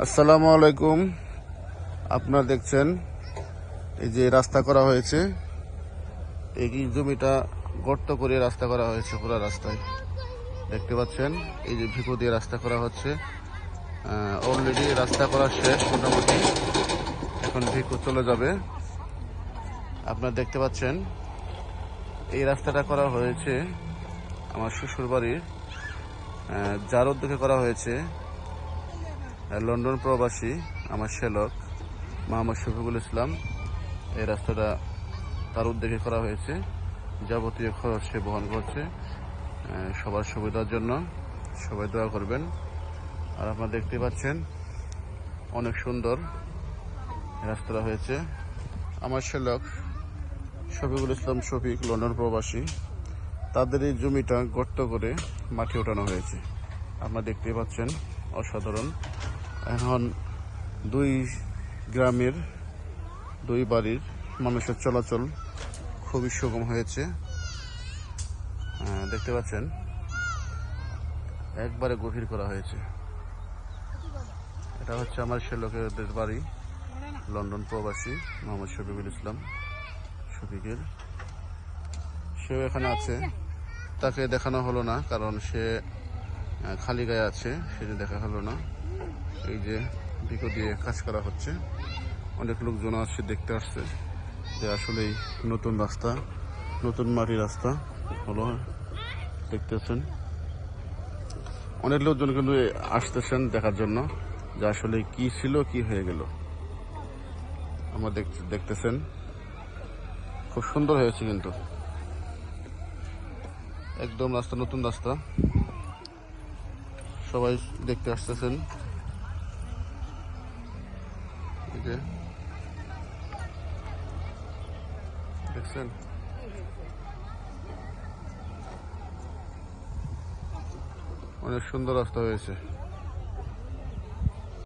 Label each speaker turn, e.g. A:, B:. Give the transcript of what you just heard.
A: আসসালামু আলাইকুম। আপনারা দেখছেন এই যে রাস্তা করা হয়েছে, এই জমিটা গর্ত করে রাস্তা করা হয়েছে। পুরো রাস্তায় দেখতে পাচ্ছেন এই যে ভিকো দিয়ে রাস্তা করা হচ্ছে। অলরেডি রাস্তা করা শেষ মোটামুটি, এখন ভিকো চলে যাবে। আপনারা দেখতে পাচ্ছেন এই রাস্তাটা করা হয়েছে আমার শ্বশুর বাড়ির, যার উদ্যোগে করা হয়েছে। লন্ডন প্রবাসী আমার শ্যালক মোহাম্মদ শফিকুল ইসলাম এই রাস্তাটা তার উদ্যোগে করা হয়েছে। যাবতীয় খরচ সে বহন করছে সবার সুবিধার জন্য। সবাই দোয়া করবেন। আর আপনারা দেখতে পাচ্ছেন অনেক সুন্দর রাস্তাটা হয়েছে। আমার শ্যালক শফিকুল ইসলাম শফিক লন্ডন প্রবাসী, তাদের এই জমিটা গর্ত করে মাটি ওঠানো হয়েছে। আপনারা দেখতে পাচ্ছেন অসাধারণ। এখন দুই গ্রামের দুই বাড়ির মানুষের চলাচল খুবই সুগম হয়েছে। দেখতে পাচ্ছেন একবারে গভীর করা হয়েছে। এটা হচ্ছে আমার শ্যালকের বাড়ি, লন্ডন প্রবাসী মোহাম্মদ শফিকুল ইসলাম শফিকের। সেও এখানে আছে, তাকে দেখানো হলো না কারণ সে খালি গায়ে আছে, সেটা দেখা হলো না। এই যে ভিকো দিয়ে কাজ করা হচ্ছে, অনেক লোকজন আসছে, দেখতে আসছে যে আসলেই নতুন রাস্তা, নতুন মাটির রাস্তা হলো। দেখতেছেন অনেক লোকজন কিন্তু আসতেছেন দেখার জন্য যে আসলে কি ছিল, কি হয়ে গেল। আমরা দেখতেছেন খুব সুন্দর হয়েছে, কিন্তু একদম রাস্তা, নতুন রাস্তা। সবাই দেখতে আসতেছেন। এই যে দেখছেন অনেক সুন্দর রাস্তা হয়েছে।